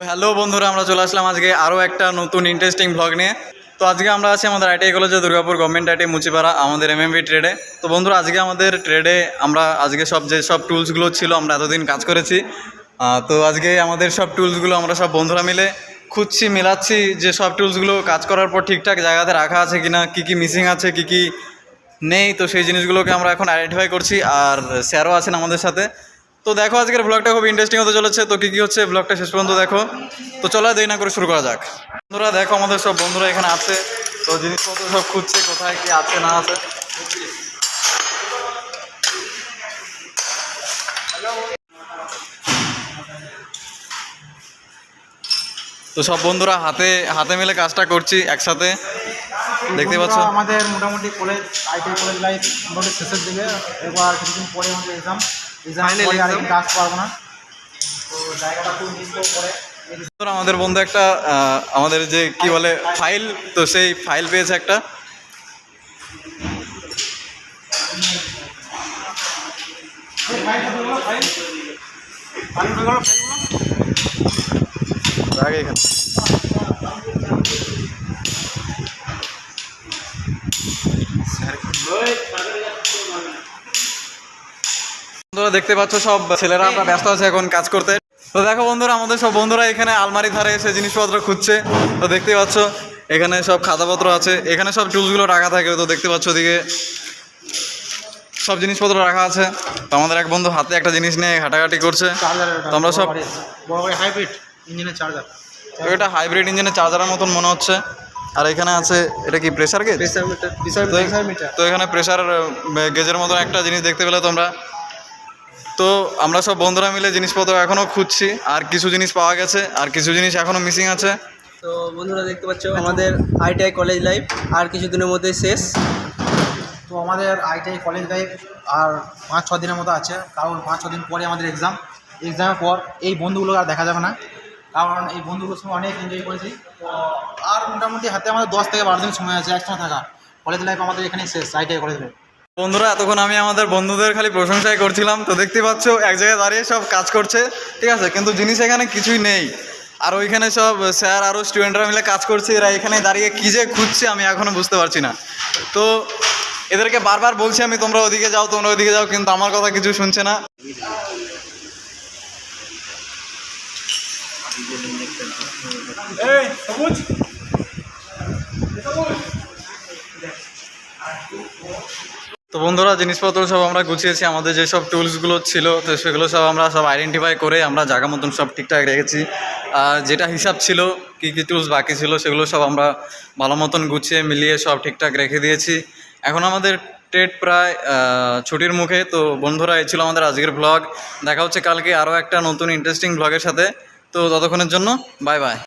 Hello বন্ধুরা, আমরা চলে আসলাম আজকে আরও একটা নতুন ইন্টারেস্টিং ব্লগ নিয়ে। তো আজকে আমরা আছি আমাদের আইটিআই কলেজে, দুর্গাপুর গভর্নমেন্ট আইটিআই মুচিপাড়া, আমাদের এমএমভি ট্রেডে। তো বন্ধুরা, আজকে আমাদের ট্রেডে আমরা আজকে যেসব টুলসগুলো ছিল আমরা এতদিন কাজ করেছি, তো আজকে আমাদের সব টুলসগুলো আমরা সব বন্ধুরা মিলে খুঁজছি, মিলাচ্ছি যে সব টুলসগুলো কাজ করার পর ঠিকঠাক জায়গাতে রাখা আছে কিনা, কী কী মিসিং আছে, কী কী নেই। তো সেই জিনিসগুলোকে আমরা এখন আইডেন্টিফাই করছি, আর স্যারও আছেন আমাদের সাথে। তো দেখো, আজকের ব্লগটা খুব ইন্টারেস্টিং হতে চলেছে। তো কী কী হচ্ছে ব্লগটা শেষ পর্যন্ত দেখো। তো চলো দেরি না করে শুরু করা যাক। বন্ধুরা দেখো, আমাদের সব বন্ধুরা এখানে আছে। তো জিনিসপত্র সব খুঁজছে কোথায় কি আছে না আছে। তো সব বন্ধুরা হাতে হাতে মিলে কাজটা করছি একসাথে, দেখতে পাচ্ছ। আমাদের মোটামুটি কলেজ আইটিআই কলেজ লাইফ মোটামুটি শেষের দিকে। এবার কিছুদিন পরে আমাদের এক্সাম পরে আর কিন্তু আসতে পারবো না। তো জায়গাটা খুব মিস করে। আমাদের বন্ধু একটা আমাদের যে কি বলে ফাইল, তো সেই ফাইল পেয়েছে একটা। আগে এখানে বন্ধুরা দেখতে পাচ্ছ, সব ছেলেরা আমরা ব্যস্ত আছে এখন কাজ করতে। তো দেখো বন্ধুরা, আমাদের সব বন্ধুরা এখানে আলমারি ধারে এসে জিনিসপত্র খুঁজছে। তো দেখতে পাচ্ছ এখানে সব খাতাপত্র আছে, এখানে সব টুলসগুলো রাখা থাকে। তো দেখতে পাচ্ছ ওদিকে সব জিনিসপত্র রাখা আছে। তো আমাদের এক বন্ধু হাতে একটা জিনিস নিয়ে ঘাটাঘাটি করছে। তো আমরা সব হাইব্রিড ইঞ্জিনের চার্জার, এটা হাইব্রিড ইঞ্জিনের চার্জারের মতন মনে হচ্ছে। আর এখানে আছে, এটা কি প্রেসার গেজ? তো এখানে প্রেসার গেজের মতন একটা জিনিস দেখতে পেলে তোমরা। তো আমরা সব বন্ধুরা মিলে জিনিসপত্র এখনও খুঁজছি, আর কিছু জিনিস পাওয়া গেছে, আর কিছু জিনিস এখনও মিসিং আছে। তো বন্ধুরা দেখতে পাচ্ছ, আমাদের আইটিআই কলেজ লাইফ আর কিছুদিনের মধ্যে শেষ। তো আমাদের আইটিআই কলেজ লাইফ আর 5-6 দিনের মতো আছে, কারণ 5-6 দিন পরে আমাদের এক্সামের পর এই বন্ধুগুলো আর দেখা যাবে না, কারণ এই বন্ধুগুলোর সঙ্গে অনেক এনজয় করেছি। তো আর মোটামুটি হাতে আমাদের 10 থেকে 12 দিন সময় আছে একসঙ্গে থাকা। কলেজ লাইফ আমাদের এখানেই শেষ, আইটিআই কলেজ লাইফ। বন্ধুরা, এতক্ষণ আমি আমাদের বন্ধুদের খালি প্রশংসাই করছিলাম। তো দেখতে পাচ্ছ এক জায়গায় দাঁড়িয়ে সব কাজ করছে, ঠিক আছে, কিন্তু জিনিস এখানে কিছুই নেই। আর ওইখানে সব স্যার আরও স্টুডেন্টরা মিলে কাজ করছে, এরা এখানে দাঁড়িয়ে কী যে খুঁজছে আমি এখনও বুঝতে পারছি না। তো এদেরকে বারবার বলছি আমি, তোমরা ওদিকে যাও, তোমরা ওদিকে যাও, কিন্তু আমার কথা কিছু শুনছে না। তো বন্ধুরা, জিনিসপত্র সব আমরা গুছিয়েছি, আমাদের যেসব টুলসগুলো ছিল তো সেগুলো সব আমরা সব আইডেন্টিফাই করে আমরা জায়গা মতন সব ঠিকঠাক রেখেছি। আর যেটা হিসাব ছিল, কী কী টুলস বাকি ছিল, সেগুলো সব আমরা ভালো মতন গুছিয়ে মিলিয়ে সব ঠিকঠাক রেখে দিয়েছি। এখন আমাদের ট্রেড প্রায় ছুটির মুখে। তো বন্ধুরা, এই ছিল আমাদের আজকের ব্লগ। দেখা হচ্ছে কালকে আরও একটা নতুন ইন্টারেস্টিং ব্লগের সাথে। তো ততক্ষণের জন্য বাই বাই।